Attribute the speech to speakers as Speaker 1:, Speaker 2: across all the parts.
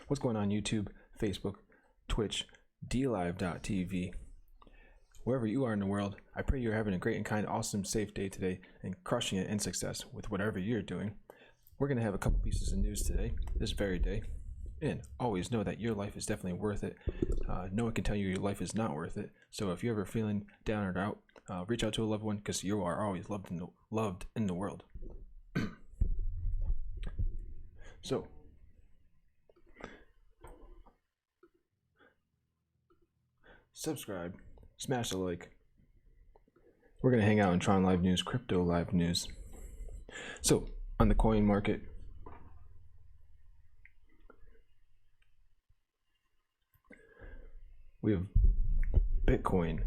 Speaker 1: What's going on YouTube, Facebook, Twitch, DLive.tv? Wherever you are in the world, I pray you're having a great and kind, awesome, safe day today and crushing it in success with whatever you're doing. We're going to have a couple pieces of news today, this very day. And always know that your life is definitely worth it. No one can tell you your life is not worth it. So if you're ever feeling down or out, reach out to a loved one because you are always loved in the world. So, subscribe, smash the like. We're going to hang out in TRON Live News, Crypto Live News. So, on the coin market, we have Bitcoin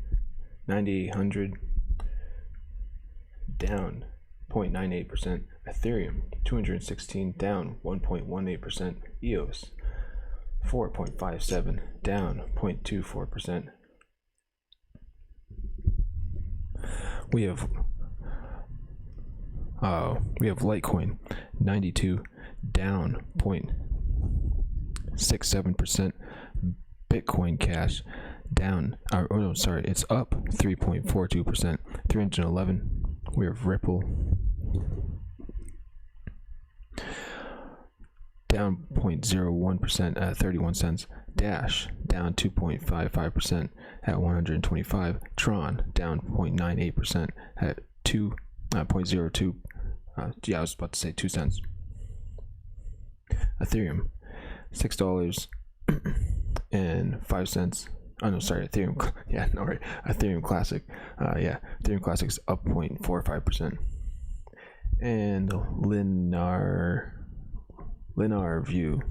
Speaker 1: 9,800 down 0.98%, Ethereum 216 down 1.18%, EOS 4.57 down 0.24%. We have Litecoin 92 down 0.67%. Bitcoin Cash down, it's up 3.42%, 311. We have Ripple down 0.01% at 31 cents. Dash down 2.55% at 125. Tron down 0.98% at 2.02. I was about to say 2 cents. Ethereum $6.05. Oh no, sorry, Ethereum. Ethereum Classic. Ethereum Classic is up 0.45%. And Linear View,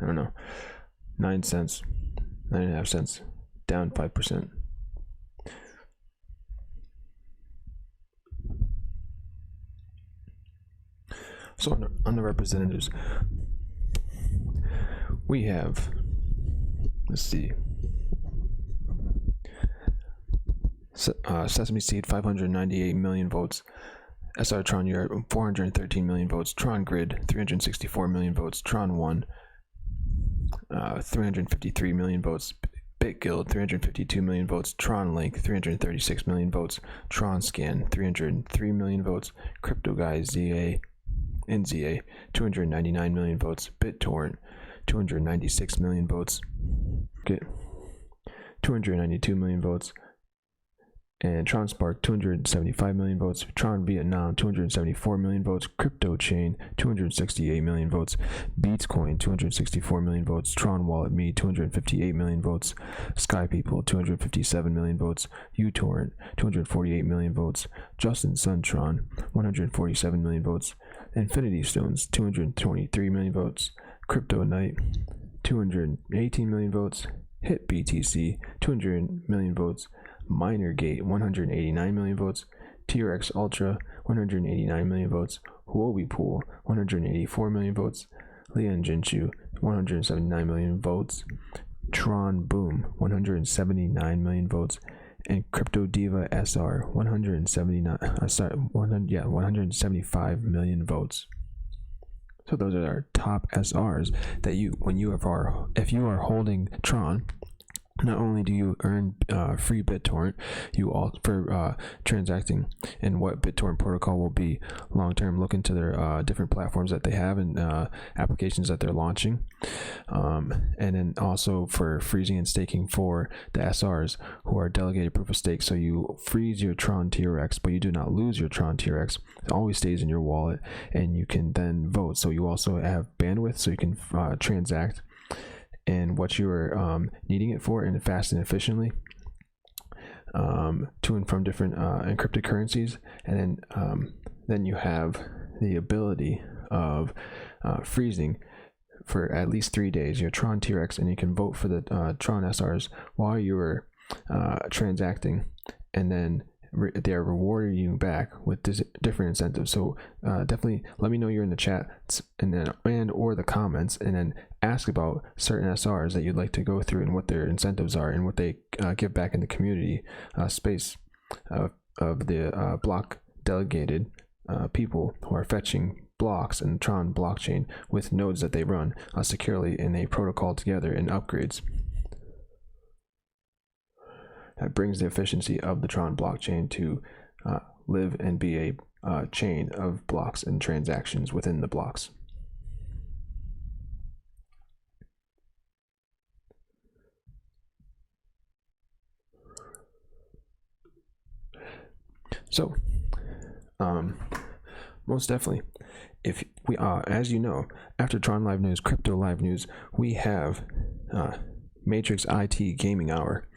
Speaker 1: I don't know, 9 cents, 9.5 cents, down 5%. So on the representatives, we have, let's see, Sesame Seed 598 million votes, SR Tron Europe 413 million votes, Tron Grid 364 million votes, Tron 1 353 million votes, BitGuild 352 million votes, Tron Link 336 million votes, Tron Scan 303 million votes, Crypto Guy NZA 299 million votes, BitTorrent 296 million votes, 292 million votes, and Tron Spark 275 million votes, Tron Vietnam 274 million votes, Crypto Chain 268 million votes, Beatscoin 264 million votes, Tron Wallet Me 258 million votes, Sky People 257 million votes, uTorrent 248 million votes, Justin Suntron 147 million votes, Infinity Stones 223 million votes, Crypto Knight 218 million votes, Hit BTC 200 million votes, Minergate 189 million votes, TRX Ultra 189 million votes, Huobi Pool 184 million votes, Lian Jinshu 179 million votes, Tron Boom 179 million votes, and Crypto Diva SR 175 million votes. So those are our top SRs that if you are holding Tron, not only do you earn free BitTorrent, you all for transacting in what BitTorrent protocol will be long term. Look into their different platforms that they have and applications that they're launching, and then also for freezing and staking for the SRs who are delegated proof of stake. So you freeze your Tron TRX, but you do not lose your Tron TRX. It always stays in your wallet, and you can then vote. So you also have bandwidth, so you can transact and what you are needing it for, and fast and efficiently to and from different encrypted currencies. And then you have the ability of freezing for at least 3 days your Tron TRX, and you can vote for the Tron SRs while you are transacting, and then they are rewarding you back with different incentives. So definitely let me know you're in the chat or the comments, and then ask about certain SRs that you'd like to go through and what their incentives are and what they give back in the community space of the block delegated people who are fetching blocks in the TRON blockchain with nodes that they run securely in a protocol together in upgrades. That brings the efficiency of the TRON blockchain to live and be a chain of blocks and transactions within the blocks. So, most definitely, if we as you know, after TRON Live News, Crypto Live News, we have Matrix IT Gaming Hour.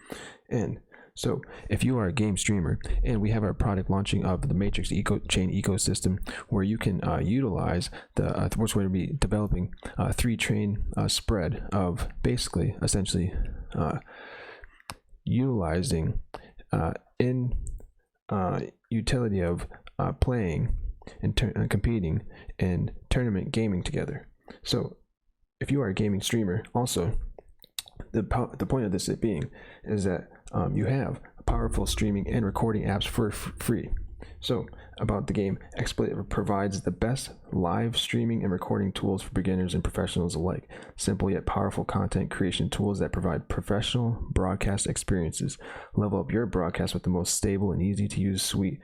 Speaker 1: And so if you are a game streamer, and we have our product launching of the Matrix chain ecosystem, where you can utilize the we're going to be developing a 3-chain spread of basically essentially utilizing in utility of playing and competing and tournament gaming together. So if you are a gaming streamer, also the point of this being is that you have powerful streaming and recording apps for free. So about the game, XSplit provides the best live streaming and recording tools for beginners and professionals alike. Simple yet powerful content creation tools that provide professional broadcast experiences. Level up your broadcast with the most stable and easy to use suite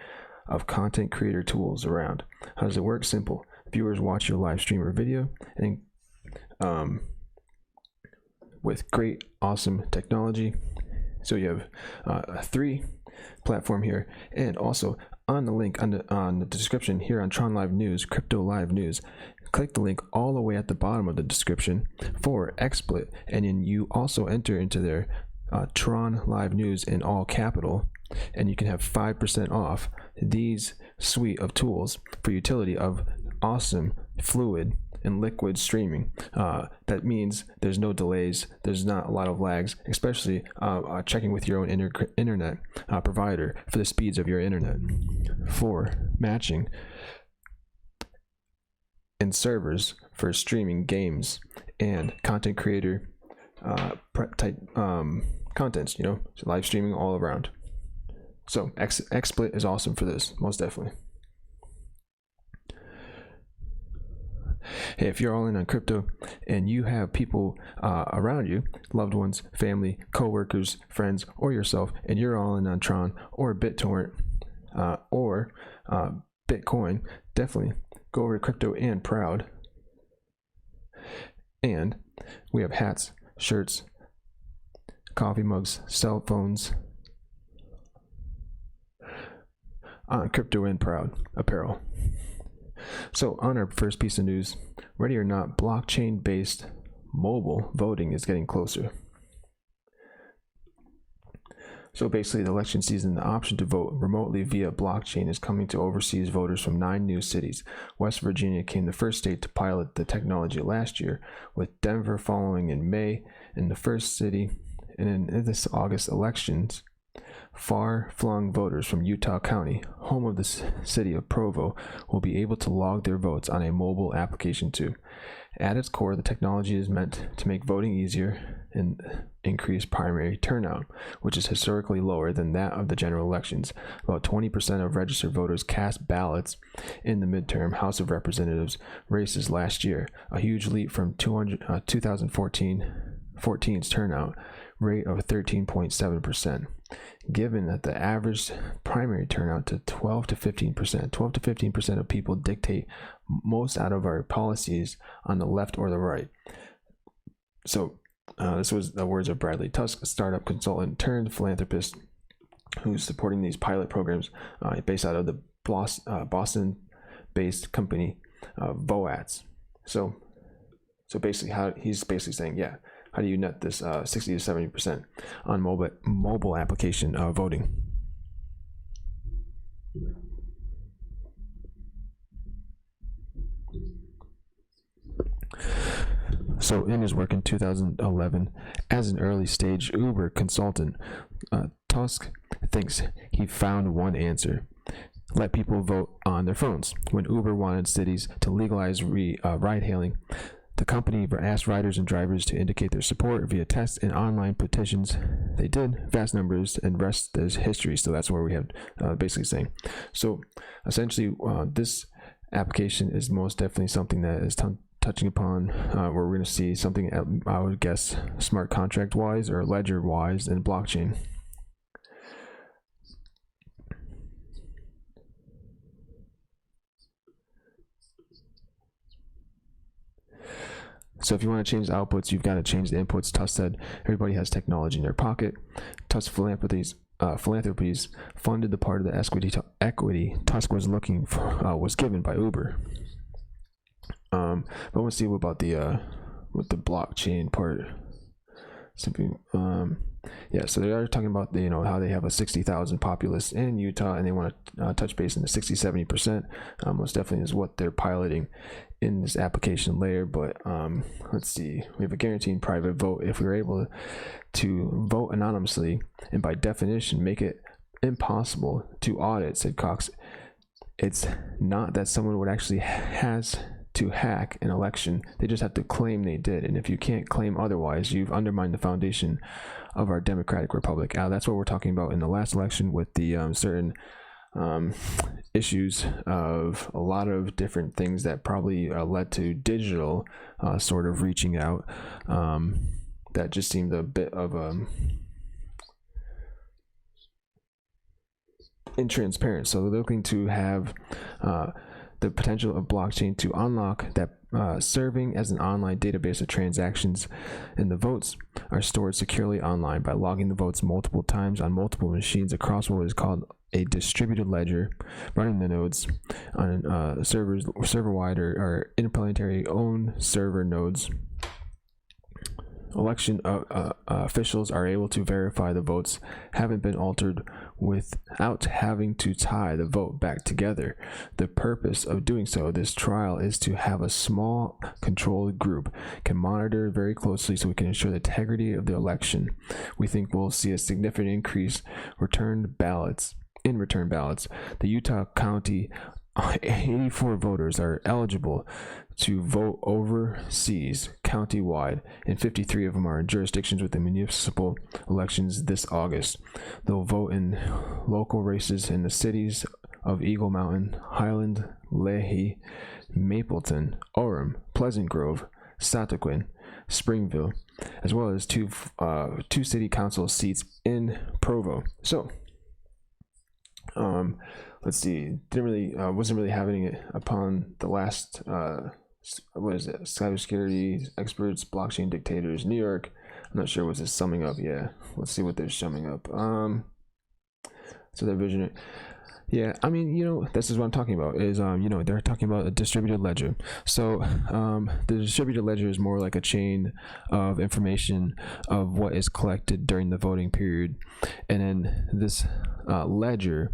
Speaker 1: of content creator tools around. How does it work? Simple. Viewers watch your live stream or video, and with great, awesome technology. So you have a 3 platform here, and also on the link on the description here on TRON Live News, Crypto Live News, click the link all the way at the bottom of the description for XSplit, and then you also enter into their TRON Live News in all capital, and you can have 5% off these suite of tools for utility of awesome, fluid, and liquid streaming. That means there's no delays, there's not a lot of lags, especially checking with your own internet provider for the speeds of your internet, for matching and servers for streaming games and content creator type contents, so live streaming all around. So XSplit is awesome for this, most definitely. Hey, if you're all in on crypto and you have people around you, loved ones, family, co-workers, friends, or yourself, and you're all in on TRON or BitTorrent or Bitcoin, definitely go over to Crypto and Proud. And we have hats, shirts, coffee mugs, cell phones on Crypto and Proud apparel. So on our first piece of news, ready or not, blockchain-based mobile voting is getting closer. So basically, the election season, the option to vote remotely via blockchain is coming to overseas voters from 9 new cities. West Virginia came the first state to pilot the technology last year, with Denver following in May in the first city. And in this August elections, far-flung voters from Utah County, home of the city of Provo, will be able to log their votes on a mobile application too. At its core, the technology is meant to make voting easier and increase primary turnout, which is historically lower than that of the general elections. About 20% of registered voters cast ballots in the midterm House of Representatives races last year, a huge leap from 2014's turnout rate of 13.7%. Given that the average primary turnout to 12 to 15% of people dictate most out of our policies on the left or the right. So this was the words of Bradley Tusk, a startup consultant turned philanthropist who's supporting these pilot programs based out of the Boston-based company Voats. So basically, he's basically saying, how do you net this 60 to 70% on mobile application voting? So in his work in 2011 as an early stage Uber consultant, Tusk thinks he found one answer: let people vote on their phones. When Uber wanted cities to legalize ride-hailing, the company asked riders and drivers to indicate their support via text and online petitions. They did, vast numbers, and rest is history. So that's where we have basically saying. So essentially, this application is most definitely something that is touching upon where we're going to see something, I would guess, smart contract wise or ledger wise in blockchain. So if you want to change the outputs, you've got to change the inputs. Tusk said everybody has technology in their pocket. Tusk philanthropies funded the part of the equity Tusk was looking for was given by Uber. But we'll see about the with the blockchain part. Simply, yeah. So they are talking about the, how they have a 60,000 populace in Utah, and they want to touch base in the 60-70%. Most definitely is what they're piloting in this application layer. But let's see. We have a guaranteed private vote. If we were able to vote anonymously, and by definition make it impossible to audit, said Cox, it's not that someone would actually has to hack an election. They just have to claim they did, and if you can't claim otherwise, you've undermined the foundation of our democratic republic. That's what we're talking about in the last election with the certain issues of a lot of different things that probably led to digital sort of reaching out, that just seemed a bit of intransparent. So they're looking to have the potential of blockchain to unlock that, serving as an online database of transactions, and the votes are stored securely online by logging the votes multiple times on multiple machines across what is called a distributed ledger, running the nodes on server-wide or interplanetary owned server nodes. Election officials are able to verify the votes haven't been altered without having to tie the vote back together. The purpose of doing so, this trial, is to have a small controlled group can monitor very closely so we can ensure the integrity of the election. We think we'll see a significant increase in return ballots. The Utah County 84 voters are eligible to vote overseas county-wide, and 53 of them are in jurisdictions with the municipal elections this August. They'll vote in local races in the cities of Eagle Mountain, Highland, Leahy, Mapleton, Orem, Pleasant Grove, Sataquin, Springville, as well as two city council seats in Provo. So let's see, wasn't really having it upon the last what is it, cybersecurity experts, blockchain dictators, New York. I'm not sure what's this summing up. Yeah, let's see what they're summing up. So their vision, yeah, I mean, this is what I'm talking about, is they're talking about a distributed ledger. So the distributed ledger is more like a chain of information of what is collected during the voting period, and then this ledger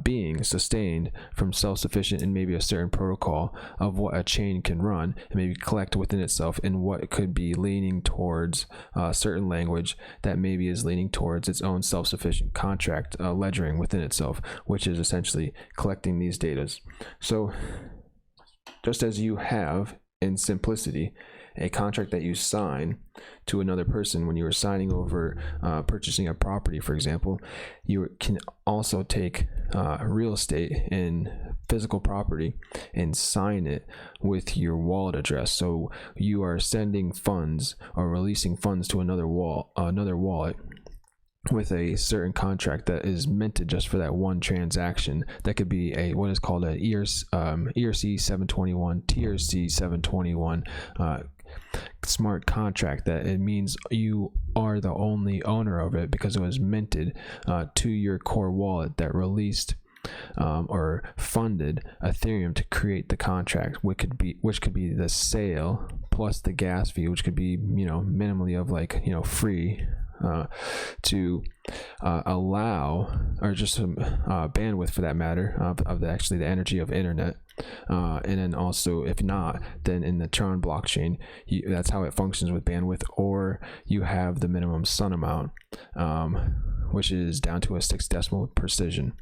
Speaker 1: being sustained from self-sufficient and maybe a certain protocol of what a chain can run and maybe collect within itself, and what could be leaning towards a certain language that maybe is leaning towards its own self-sufficient contract ledgering within itself, which is essentially collecting these datas. So just as you have in simplicity a contract that you sign to another person when you are signing over purchasing a property, for example, you can also take real estate in physical property and sign it with your wallet address. So you are sending funds or releasing funds to another wallet with a certain contract that is minted just for that one transaction. That could be a what is called a ERC 721, TRC 721 smart contract, that it means you are the only owner of it because it was minted to your core wallet that released or funded Ethereum to create the contract, which could be the sale plus the gas fee, which could be minimally of free to allow, or just some bandwidth for that matter, of the energy of internet. And then also, if not, then in the TRON blockchain, that's how it functions with bandwidth, or you have the minimum sun amount, which is down to a 6 decimal precision.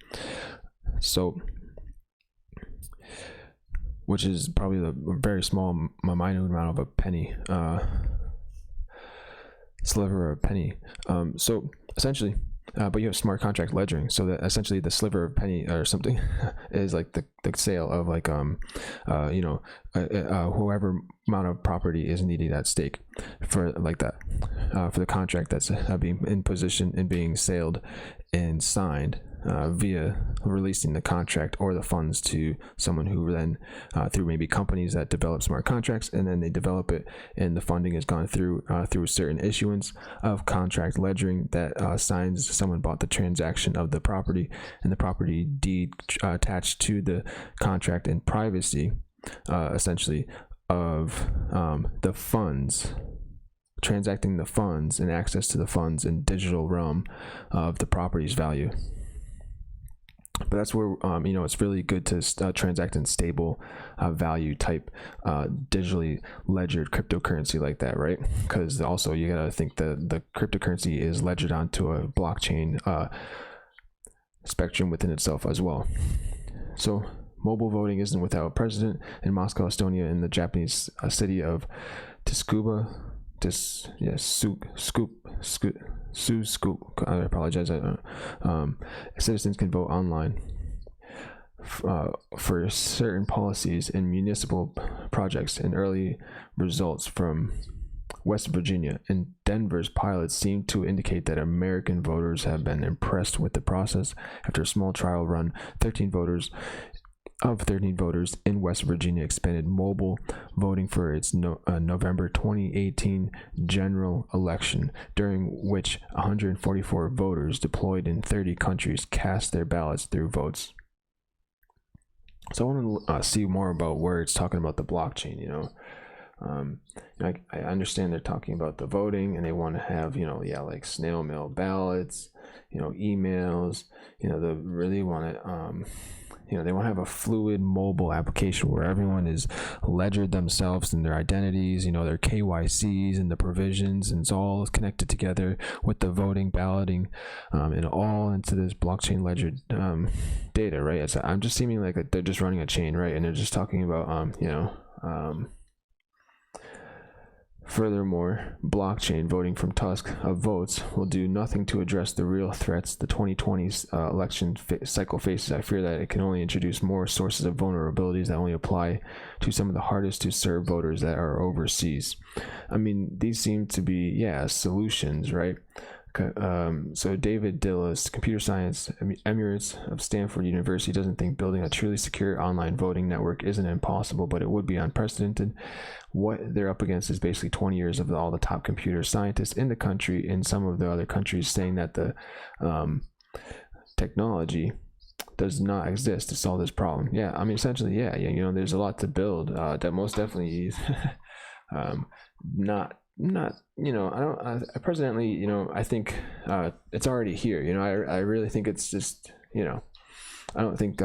Speaker 1: So, which is probably a very small, minute amount of a penny, sliver of a penny. So essentially, but you have smart contract ledgering, so that essentially the sliver of penny or something is like the sale of like whoever amount of property is needed at stake for like that, for the contract that's being in position and being sailed and signed via releasing the contract or the funds to someone who then through maybe companies that develop smart contracts, and then they develop it and the funding has gone through through certain issuance of contract ledgering that signs someone bought the transaction of the property and the property deed attached to the contract and privacy essentially of the funds, transacting the funds and access to the funds in digital realm of the property's value. But that's where it's really good to transact in stable value type digitally ledgered cryptocurrency like that, right? Because also you gotta think the cryptocurrency is ledgered onto a blockchain spectrum within itself as well. So mobile voting isn't without a precedent. In Moscow, Estonia, in the Japanese city of Tsukuba, I apologize. Citizens can vote online for certain policies in municipal projects, and early results from West Virginia and Denver's pilots seem to indicate that American voters have been impressed with the process. After a small trial run, 13 voters in West Virginia expanded mobile voting for its November 2018 general election, during which 144 voters deployed in 30 countries cast their ballots through votes. So I want to see more about where it's talking about the blockchain. I understand they're talking about the voting, and they want to have like snail mail ballots, emails. They really want to they want to have a fluid mobile application where everyone is ledgered themselves and their identities, their KYCs and the provisions, and it's all connected together with the voting, balloting, and all into this blockchain ledgered data, right? I'm just seeming like they're just running a chain, right? And they're just talking about, furthermore, blockchain voting from Tusk of votes will do nothing to address the real threats the 2020 election cycle faces. I fear that it can only introduce more sources of vulnerabilities that only apply to some of the hardest to serve voters that are overseas. I mean, these seem to be, solutions, right? So David Dillis, computer science emeritus of Stanford University, doesn't think building a truly secure online voting network isn't impossible, but it would be unprecedented. What they're up against is basically 20 years of all the top computer scientists in the country, in some of the other countries, saying that the technology does not exist to solve this problem. Yeah, I mean, essentially, there's a lot to build that most definitely is not I personally, I think it's already here. I really think it's just, I don't think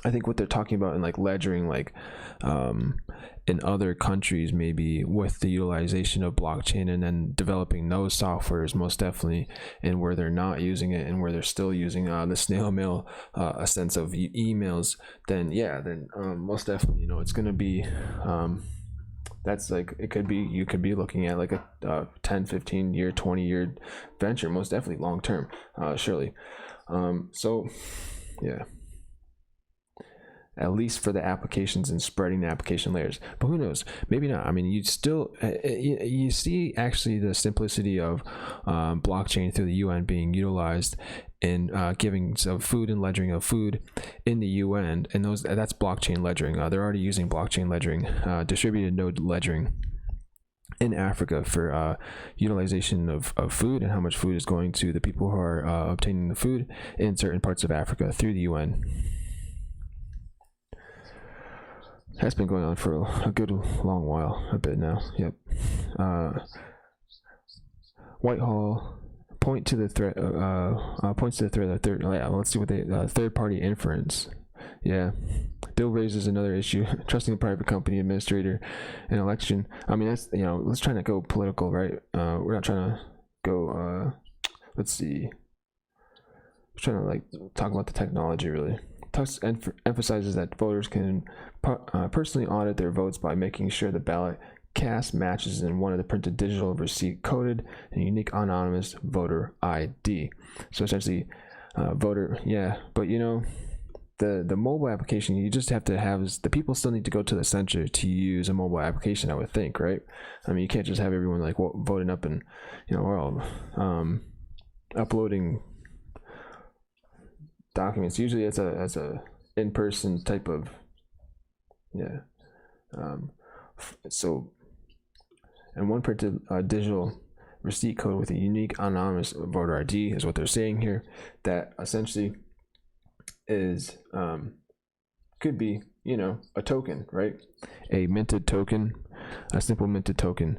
Speaker 1: I think what they're talking about in like ledgering, like in other countries, maybe with the utilization of blockchain and then developing those softwares, most definitely, and where they're not using it and where they're still using the snail mail, a sense of emails, then most definitely, it's going to be that's like, it could be, you could be looking at like a 10, 15 year, 20-year venture, most definitely long term, surely. So yeah, at least for the applications and spreading the application layers, but who knows, maybe not. I mean, you still you see actually the simplicity of blockchain through the UN being utilized in giving of food and ledgering of food in the UN, and that's blockchain ledgering. They're already using blockchain ledgering, distributed node ledgering in Africa for utilization of food and how much food is going to the people who are obtaining the food in certain parts of Africa through the UN. That's been going on for a good long while, a bit now. Yep. Whitehall points to the threat. Let's see what they third-party inference. Yeah, Bill raises another issue: trusting a private company administrator in election. I mean, that's let's try not to go political, right? We're not trying to go. Let's see. We're trying to like talk about the technology, really. Tusk emphasizes that voters can personally audit their votes by making sure the ballot cast matches in one of the printed digital receipt coded and unique anonymous voter ID. So essentially, voter, yeah, but you know, the mobile application, you just have to have, the people still need to go to the center to use a mobile application, I would think, right? I mean, you can't just have everyone like voting up and, you know, we're all uploading documents. Usually it's a in-person type of, yeah. So, and one printed digital receipt code with a unique anonymous voter ID is what they're saying here. That essentially is could be, you know, a token, right? A minted token, a simple minted token,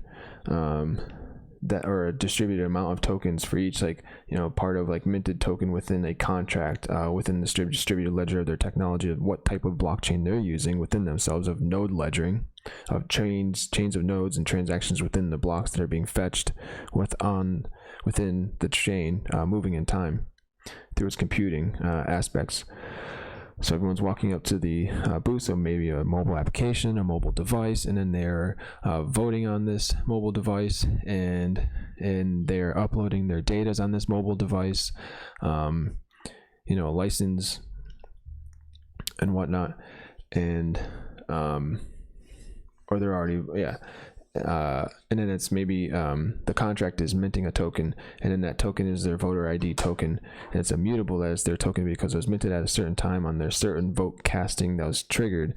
Speaker 1: that, or a distributed amount of tokens for each, like, you know, part of like minted token within a contract, within the distributed ledger of their technology, of what type of blockchain they're using within themselves, of node ledgering, of chains of nodes and transactions within the blocks that are being fetched within the chain, moving in time through its computing aspects. So everyone's walking up to the booth, so maybe a mobile application, a mobile device, and then they're voting on this mobile device, and they're uploading their data on this mobile device, you know, license and whatnot, and or they're already, yeah. And then it's maybe the contract is minting a token, and then that token is their voter ID token, and it's immutable as their token because it was minted at a certain time on their certain vote casting that was triggered.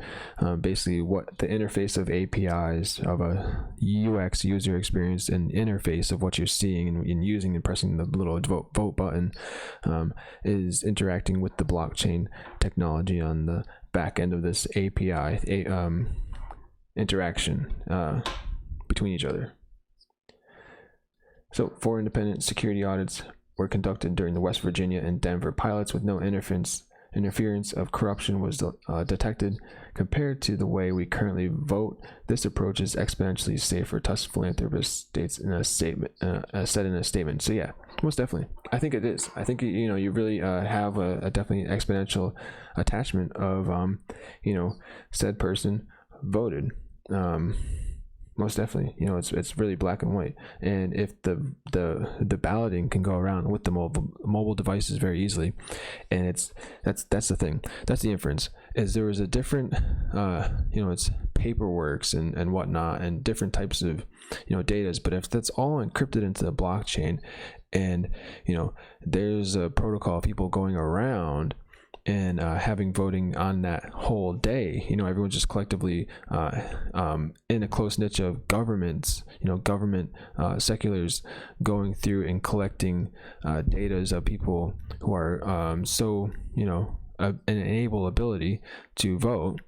Speaker 1: Basically, what the interface of APIs of a UX user experience and interface of what you're seeing and using and pressing the little vote button is interacting with the blockchain technology on the back end of this API interaction between each other. So 4 independent security audits were conducted during the West Virginia and Denver pilots with no interference of corruption was detected. Compared to the way we currently vote, this approach is exponentially safer, Tusk philanthropist states in a statement, said in a statement. So yeah, most definitely, I think it is. I think, you know, you really have a definitely exponential attachment of you know, said person voted. Most definitely, you know, it's really black and white. And if the balloting can go around with the mobile devices very easily, and that's the thing, that's the inference, is there was a different you know, it's paperworks and whatnot, and different types of, you know, datas. But if that's all encrypted into the blockchain, and, you know, there's a protocol of people going around and having voting on that whole day, you know, everyone's just collectively in a close niche of governments, you know, government seculars going through and collecting data of people who are so, you know, an enable ability to vote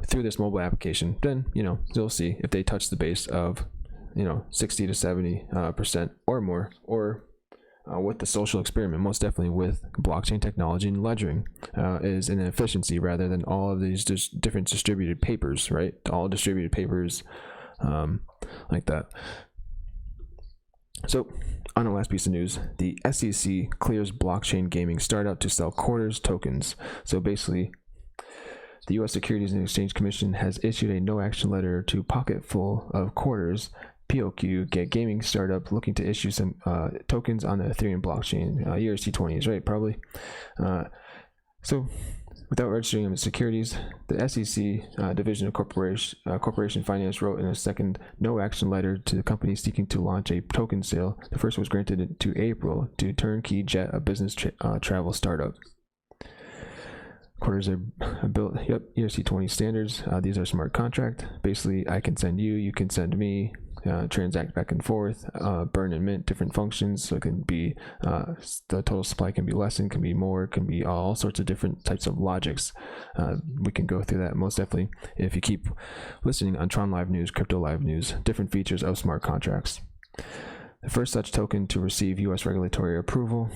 Speaker 1: through this mobile application. Then, you know, you'll see if they touch the base of, you know, 60 to 70% or more, or with the social experiment, most definitely with blockchain technology and ledgering, is an efficiency rather than all of these just different distributed papers, right? All distributed papers like that. So on the last piece of news, the SEC clears blockchain gaming startup to sell quarters tokens. So basically, the U.S. Securities and Exchange Commission has issued a no-action letter to Pocketful of Quarters POQ gaming startup looking to issue some tokens on the Ethereum blockchain, ERC20s, right? Probably. So, without registering them as securities, the SEC Division of Corporation Finance wrote in a second no-action letter to the company seeking to launch a token sale. The first was granted to April to Turnkey Jet, a business travel startup. Quarters are built, yep, ERC20 standards. These are smart contract. Basically, I can send you, you can send me, transact back and forth, burn and mint, different functions. So it can be, the total supply can be lessened, can be more, can be all sorts of different types of logics. We can go through that most definitely if you keep listening on TRON Live News, Crypto Live News, different features of smart contracts. The first such token to receive U.S. regulatory approval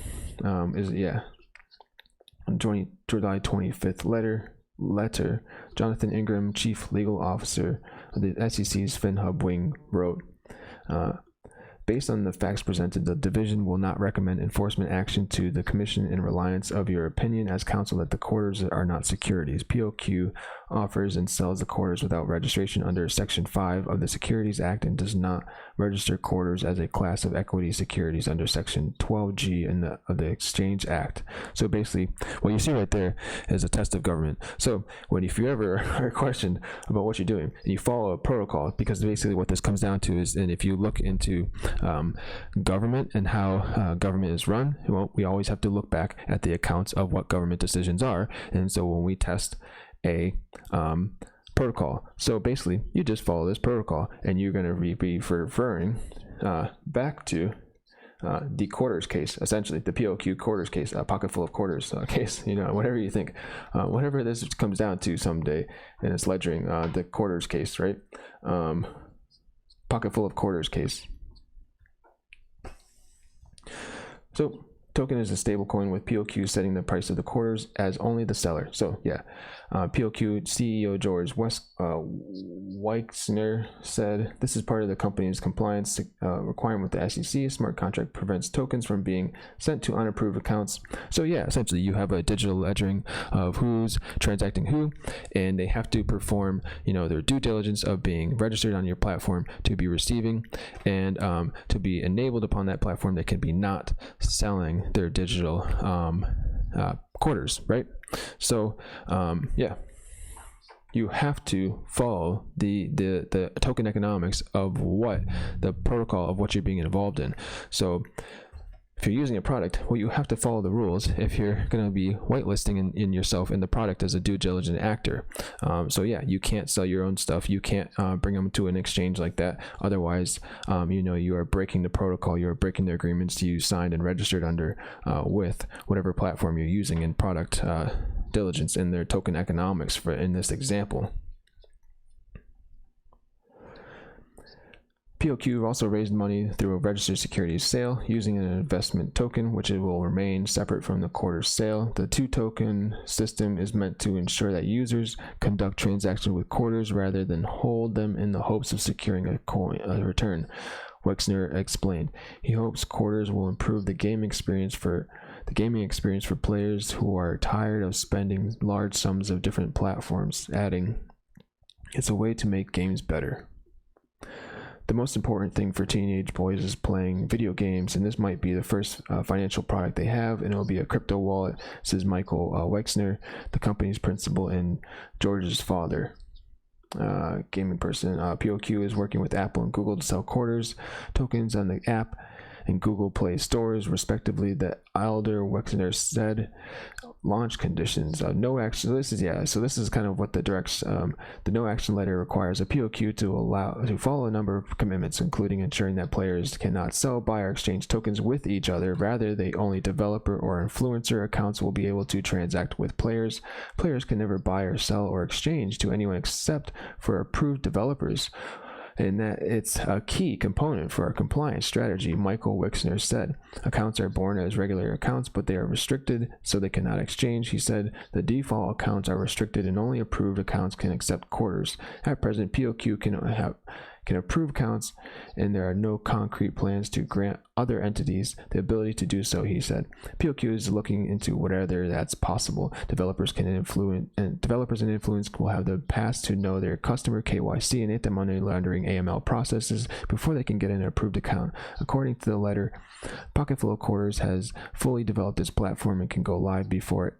Speaker 1: is, yeah, on July 25th letter, Jonathan Ingram, Chief Legal Officer of the SEC's FinHub wing, wrote, based on the facts presented, the division will not recommend enforcement action to the Commission in reliance of your opinion as counsel that the quarters are not securities. POQ offers and sells the quarters without registration under Section 5 of the Securities Act and does not register quarters as a class of equity securities under Section 12G of the Exchange Act. So basically, what you see right there is a test of government. So if you ever are questioned about what you're doing, and you follow a protocol, because basically what this comes down to is, and if you look into government and how government is run, well, we always have to look back at the accounts of what government decisions are. And so when we test a protocol, so basically you just follow this protocol, and you're going to be referring back to the quarters case, essentially the POQ quarters case, pocket full of quarters case, whatever you think, whatever this comes down to someday, and it's ledgering the quarters case, right? Pocket full of quarters case. So token is a stable coin with POQ setting the price of the quarters as only the seller. So yeah, POQ CEO George Weixner said this is part of the company's compliance requirement with the SEC. Smart contract prevents tokens from being sent to unapproved accounts. So yeah, essentially you have a digital ledgering of who's transacting who, and they have to perform their due diligence of being registered on your platform to be receiving, and to be enabled upon that platform. They can be not selling their digital quarters, right? So yeah, you have to follow the token economics of what the protocol of what you're being involved in. So if you're using a product, well, you have to follow the rules if you're going to be whitelisting in yourself in the product as a due diligent actor. So yeah, you can't sell your own stuff. You can't bring them to an exchange like that. Otherwise, you are breaking the protocol. You are breaking the agreements you signed and registered under with whatever platform you're using in product diligence in their token economics in this example. POQ also raised money through a registered securities sale using an investment token, which it will remain separate from the quarter sale. The two-token system is meant to ensure that users conduct transactions with quarters rather than hold them in the hopes of securing a return, Wexner explained. He hopes quarters will improve the gaming experience for players who are tired of spending large sums of different platforms, adding, "It's a way to make games better. The most important thing for teenage boys is playing video games, and this might be the first financial product they have, and it'll be a crypto wallet," says Michael Wexner, the company's principal and George's father. Gaming person. POQ is working with Apple and Google to sell quarters tokens on the app and Google Play stores, respectively. The Elder Wexner said. Launch conditions: no action. So this is kind of what the no action letter requires a POQ to follow a number of commitments, including ensuring that players cannot sell, buy, or exchange tokens with each other. Rather, only developer or influencer accounts will be able to transact with players. Players can never buy or sell or exchange to anyone except for approved developers, and that it's a key component for our compliance strategy, Michael Wexner said. Accounts are born as regular accounts, but they are restricted, so they cannot exchange. He said the default accounts are restricted and only approved accounts can accept quarters. At present, POQ can approve accounts, and there are no concrete plans to grant other entities the ability to do so, he said. POQ is looking into whether that's possible. Developers and influence will have the past to know their customer KYC and anti-money laundering AML processes before they can get an approved account. According to the letter, Pocketful of Quarters has fully developed its platform and can go live before it.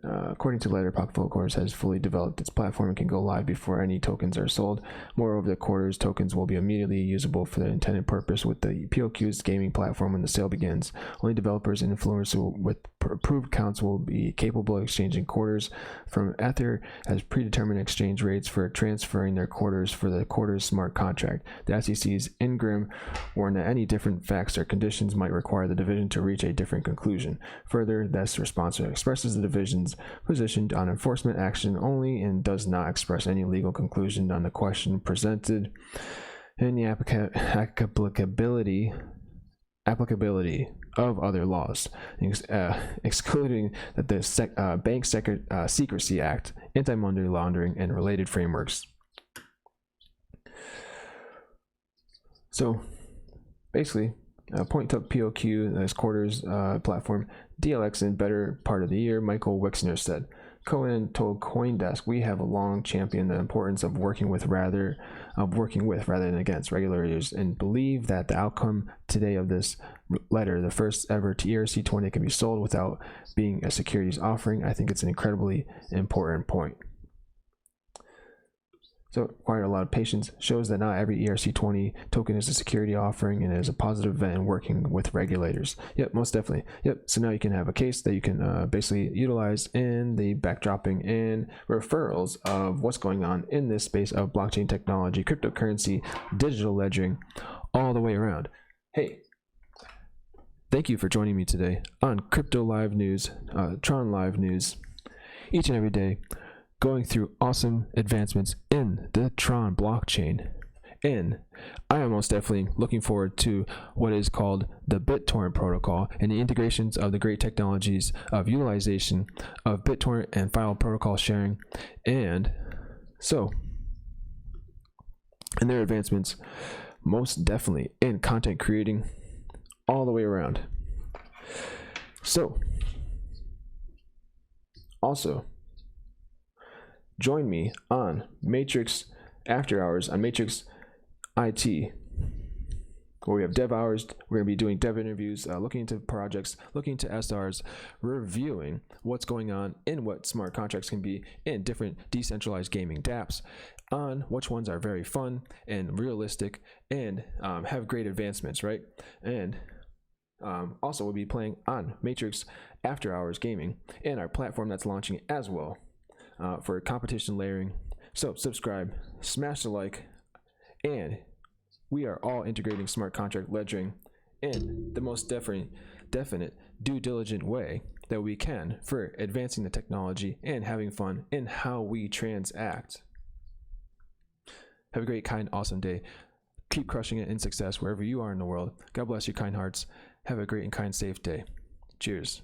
Speaker 1: According to the letter, Pocketful of Quarters has fully developed its platform and can go live before any tokens are sold. Moreover, the quarters tokens will be immediately usable for the intended purpose with the POQ's gaming platform when the sale begins. Only developers and influencers with approved accounts will be capable of exchanging quarters from Ether as predetermined exchange rates for transferring their quarters for the quarters smart contract. The SEC's Ingram warned that any different facts or conditions might require the division to reach a different conclusion. Further, this response expresses the division's position on enforcement action only and does not express any legal conclusion on the question presented in the applicability of other laws, excluding that the Bank Secrecy Act, Anti-Money Laundering, and related frameworks. So basically, point took POQ as quarters platform DLX in better part of the year, Michael Wexner said. Cohen told CoinDesk, "We have a long championed the importance of working with rather than against regulators, and believe that the outcome today of this letter, the first ever ERC-20, can be sold without being a securities offering. I think it's an incredibly important point." So required a lot of patience. Shows that not every ERC-20 token is a security offering, and it is a positive event in working with regulators. Yep, most definitely. Yep. So now you can have a case that you can basically utilize in the backdropping and referrals of what's going on in this space of blockchain technology, cryptocurrency, digital ledgering, all the way around. Hey, thank you for joining me today on Crypto Live News, Tron Live News, each and every day, going through awesome advancements in the Tron blockchain. And I am most definitely looking forward to what is called the BitTorrent protocol and the integrations of the great technologies of utilization of BitTorrent and file protocol sharing, and their advancements most definitely in content creating all the way around. So also join me on Matrix After Hours on Matrix IT, where we have dev hours. We're going to be doing dev interviews, looking into projects, looking into SRs, reviewing what's going on and what smart contracts can be in different decentralized gaming dApps, on which ones are very fun and realistic and have great advancements, right? And also we'll be playing on Matrix After Hours Gaming and our platform that's launching as well. For competition layering. So subscribe, smash the like, and we are all integrating smart contract ledgering in the most definite due diligent way that we can for advancing the technology and having fun in how we transact. Have a great, kind, awesome day. Keep crushing it in success wherever you are in the world. God bless you, kind hearts. Have a great and kind, safe day. Cheers.